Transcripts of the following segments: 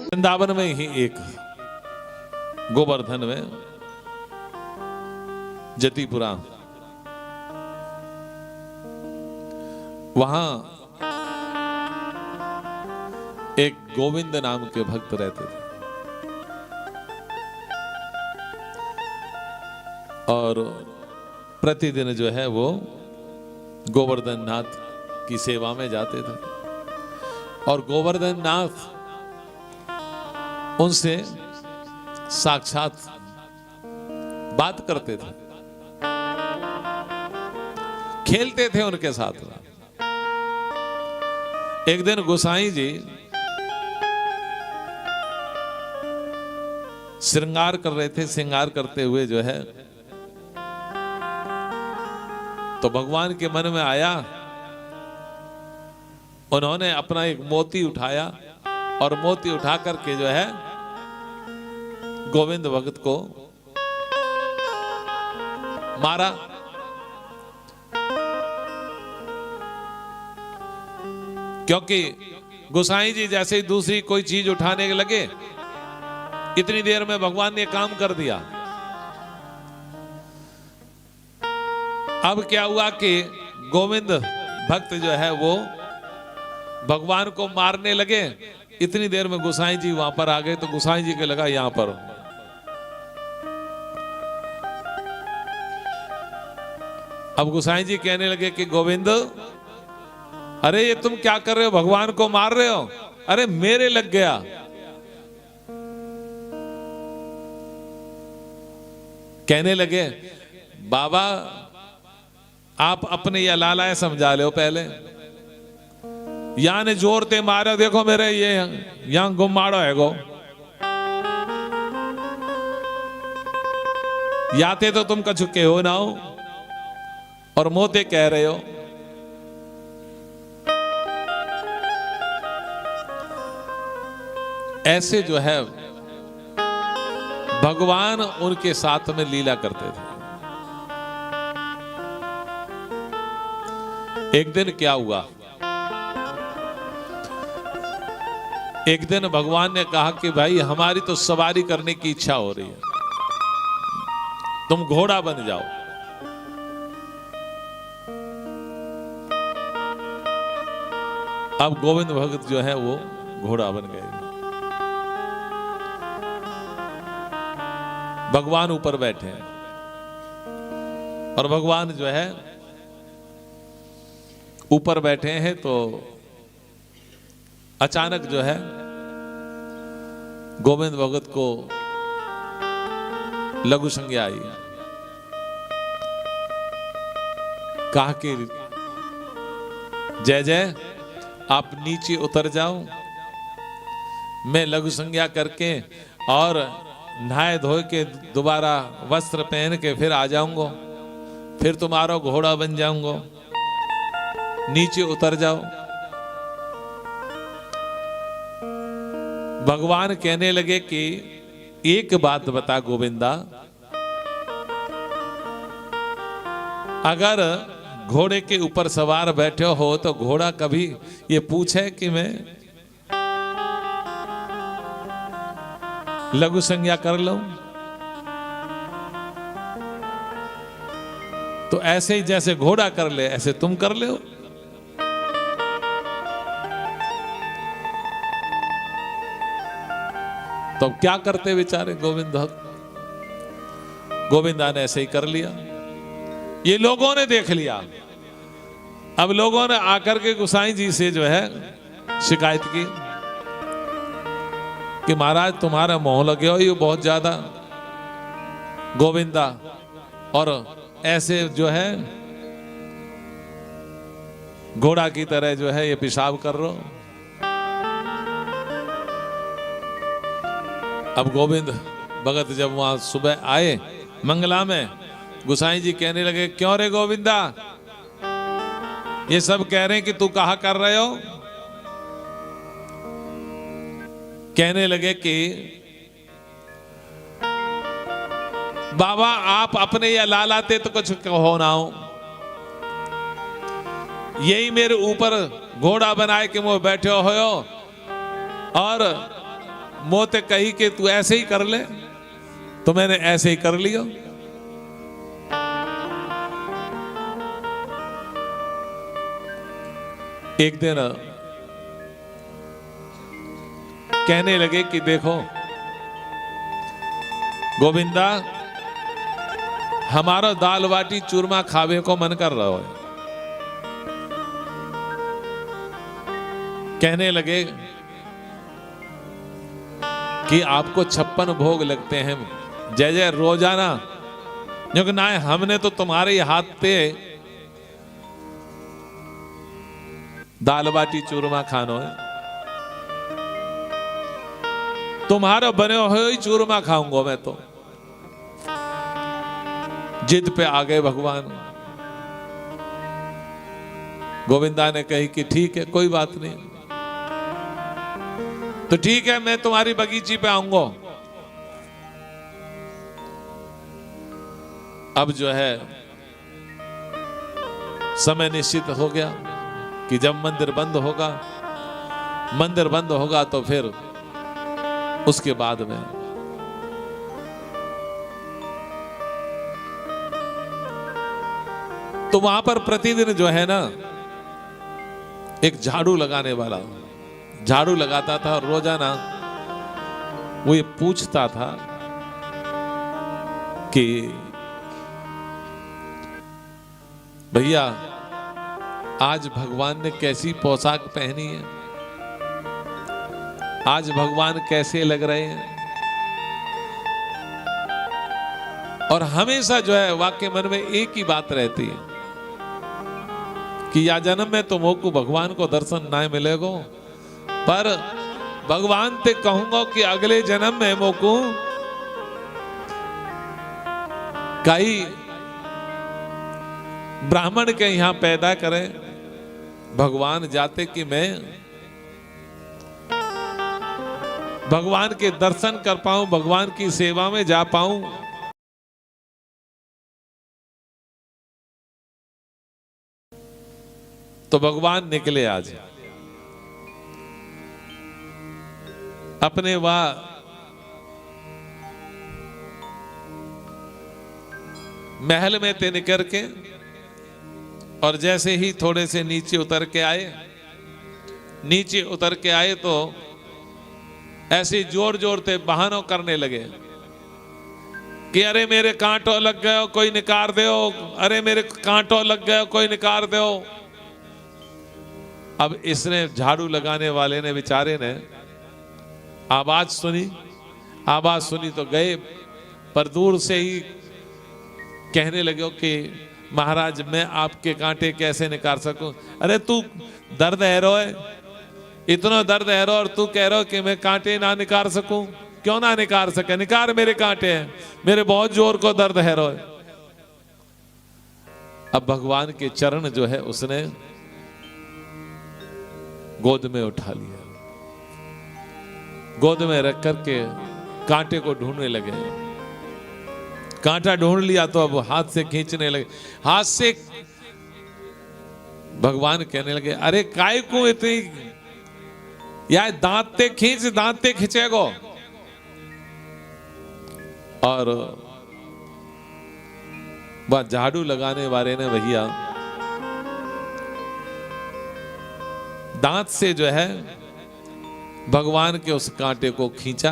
वृंदावन में ही एक गोवर्धन में जतिपुरा, वहां एक गोविंद नाम के भक्त रहते थे और प्रतिदिन जो है वो गोवर्धन नाथ की सेवा में जाते थे और गोवर्धन नाथ उनसे साक्षात बात करते थे, खेलते थे उनके साथ। एक दिन गोसाई जी श्रृंगार कर रहे थे, श्रृंगार करते हुए जो है तो भगवान के मन में आया, उन्होंने अपना एक मोती उठाया और मोती उठा करके जो है गोविंद भगत को मारा। क्योंकि गोसाई जी जैसे ही दूसरी कोई चीज उठाने के लगे, इतनी देर में भगवान ने काम कर दिया। अब क्या हुआ कि गोविंद भक्त जो है वो भगवान को मारने लगे। इतनी देर में गोसाई जी वहां पर आ गए तो गोसाई जी के लगा यहां पर अब गोसाई जी कहने लगे कि गोविंद, अरे ये तुम क्या कर रहे हो, भगवान को मार रहे हो? अरे मेरे लग गया। कहने लगे बाबा आप अपने या लालाए समझा लो, पहले यहां ने जोर ते मारो, देखो मेरे ये यहां गुम्माड़ो है गो, याते तो तुम कछु के हो ना हो और मोते कह रहे हो। ऐसे जो है भगवान उनके साथ में लीला करते थे। एक दिन क्या हुआ, एक दिन भगवान ने कहा कि भाई हमारी तो सवारी करने की इच्छा हो रही है, तुम घोड़ा बन जाओ। अब गोविंद भगत जो है वो घोड़ा बन गए। भगवान ऊपर बैठे हैं और भगवान जो है ऊपर बैठे हैं तो अचानक जो है गोविंद भगत को लघु संज्ञा आई। कहा कि जय जय आप नीचे उतर जाओ, मैं लघु संज्ञा करके और नहाए धोए के दोबारा वस्त्र पहन के फिर आ जाऊंगा, फिर तुम्हारा घोड़ा बन जाऊंगा, नीचे उतर जाओ। भगवान कहने लगे कि एक बात बता गोविंदा, अगर घोड़े के ऊपर सवार बैठे हो तो घोड़ा कभी ये पूछे कि मैं लघु संज्ञा कर लूं? तो ऐसे ही जैसे घोड़ा कर ले ऐसे तुम कर ले हो। तो क्या करते बेचारे गोविंद भक्त? गोविंदा ने ऐसे ही कर लिया। ये लोगों ने देख लिया। अब लोगों ने आकर के गोसाई जी से जो है शिकायत की कि महाराज तुम्हारा मोह लगे हो ये बहुत ज्यादा, गोविंदा, और ऐसे जो है घोड़ा की तरह जो है ये पेशाब कर रहे हो। अब गोविंद भगत जब वहां सुबह आए मंगला में, गोसाई जी कहने लगे क्यों रे गोविंदा, ये सब कह रहे हैं कि तू कहा कर रहे हो? कहने लगे कि बाबा आप अपने या लालाते तो कुछ हो ना हो, यही मेरे ऊपर घोड़ा बनाए के मुंह बैठे हो और मोते कही कि तू ऐसे ही कर ले, तो मैंने ऐसे ही कर लियो। एक दिन कहने लगे कि देखो गोविंदा, हमारा दाल बाटी चूरमा खावे को मन कर रहा है। कहने लगे कि आपको 56 भोग लगते हैं, जय जय रोजाना, क्योंकि ना हमने तो तुम्हारे हाथ पे दाल बाटी चूरमा खानो है, तुम्हारा बने हुए ही चूरमा खाऊंगा मैं। तो जिद पे आ गए भगवान। गोविंदा ने कही कि ठीक है, कोई बात नहीं, तो ठीक है, मैं तुम्हारी बगीची पे आऊंगा। अब जो है समय निश्चित हो गया कि जब मंदिर बंद होगा तो फिर उसके बाद में तो वहां पर प्रतिदिन जो है ना एक झाड़ू लगाने वाला झाड़ू लगाता था, और रोजाना वो ये पूछता था कि भैया आज भगवान ने कैसी पोशाक पहनी है, आज भगवान कैसे लग रहे हैं। और हमेशा जो है वाक्य मन में एक ही बात रहती है कि या जन्म में तुम को भगवान को दर्शन ना मिलेगो, पर भगवान ते कहूंगा कि अगले जन्म में मोकू कई ब्राह्मण के यहां पैदा करें, भगवान जाते कि मैं भगवान के दर्शन कर पाऊं, भगवान की सेवा में जा पाऊं। तो भगवान निकले आज अपने वह महल में थे निकर के, और जैसे ही थोड़े से नीचे उतर के आए तो ऐसे जोर जोर से बहानों करने लगे कि अरे मेरे कांटों लग गए, कोई निकार दो, अरे मेरे कांटों लग गए, कोई निकार दो। अब इसने झाड़ू लगाने वाले ने बेचारे ने आवाज सुनी तो गए, पर दूर से ही कहने लगे कि महाराज मैं आपके कांटे कैसे निकाल सकूं। अरे तू दर्द है रो है, इतना दर्द है रो, और तू कह रहा कि मैं कांटे ना निकाल सकूं। क्यों ना निकाल सके, निकाल, मेरे कांटे हैं, मेरे बहुत जोर को दर्द है रो। अब भगवान के चरण जो है उसने गोद में उठा लिया, गोद में रख करके कांटे को ढूंढने लगे। कांटा ढूंढ लिया तो अब हाथ से खींचने लगे, हाथ से भगवान कहने लगे अरे काय को इतनी, या दांत खींचेगो। और वह झाड़ू लगाने वाले ने भैया दांत से जो है भगवान के उस कांटे को खींचा।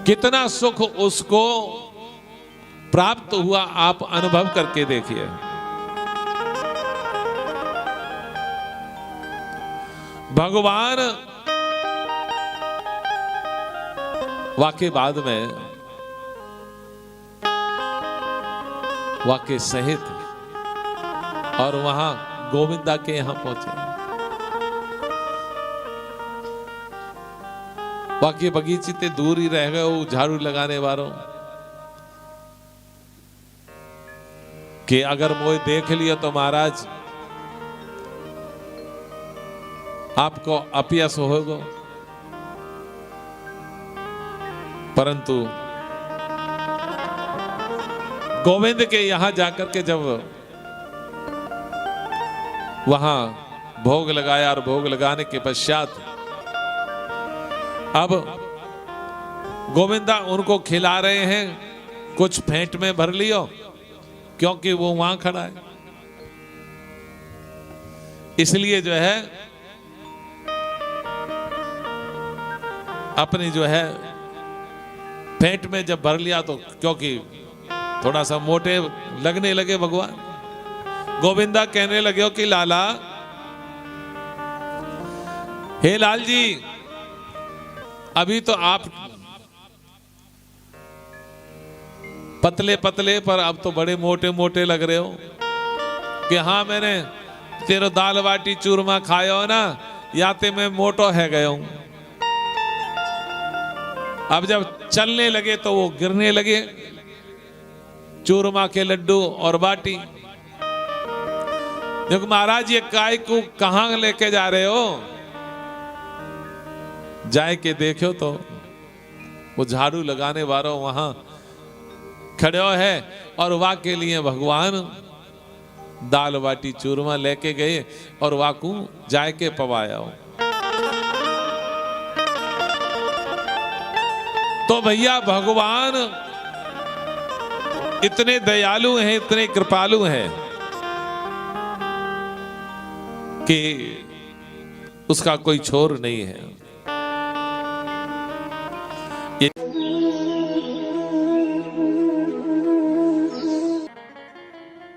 कितना सुख उसको प्राप्त हुआ, आप अनुभव करके देखिए। भगवान वाकई बाद में वाकई सहित और वहां गोविंदा के यहां पहुंचे। बाकी बगीचे ते दूर ही रह गए वो झाड़ू लगाने वालों कि अगर मोए देख लिया तो महाराज आपको अपयश होगा। परंतु गोविंद के यहां जाकर के जब वहां भोग लगाया और भोग लगाने के पश्चात अब गोविंदा उनको खिला रहे हैं, कुछ फेंट में भर लियो, क्योंकि वो वहां खड़ा है। इसलिए जो है अपनी जो है फेंट में जब भर लिया तो क्योंकि थोड़ा सा मोटे लगने लगे भगवान, गोविंदा कहने लगे कि लाला, हे लाल जी, अभी तो आप पतले पतले पर अब तो बड़े मोटे मोटे लग रहे हो कि हाँ मैंने तेरो दाल बाटी चूरमा खायो ना, या ते मैं मोटो है गयो हूं। अब जब चलने लगे तो वो गिरने लगे, चूरमा के लड्डू और बाटी। देखो महाराज, ये काय को कहां लेके जा रहे हो? जाए के देखो तो वो झाड़ू लगाने वालों वहां खड़े है और वहां के लिए भगवान दाल बाटी चूरमा लेके गए और वाकू जाए के पवाया हो। तो भैया भगवान इतने दयालु हैं, इतने कृपालु हैं कि उसका कोई छोर नहीं है।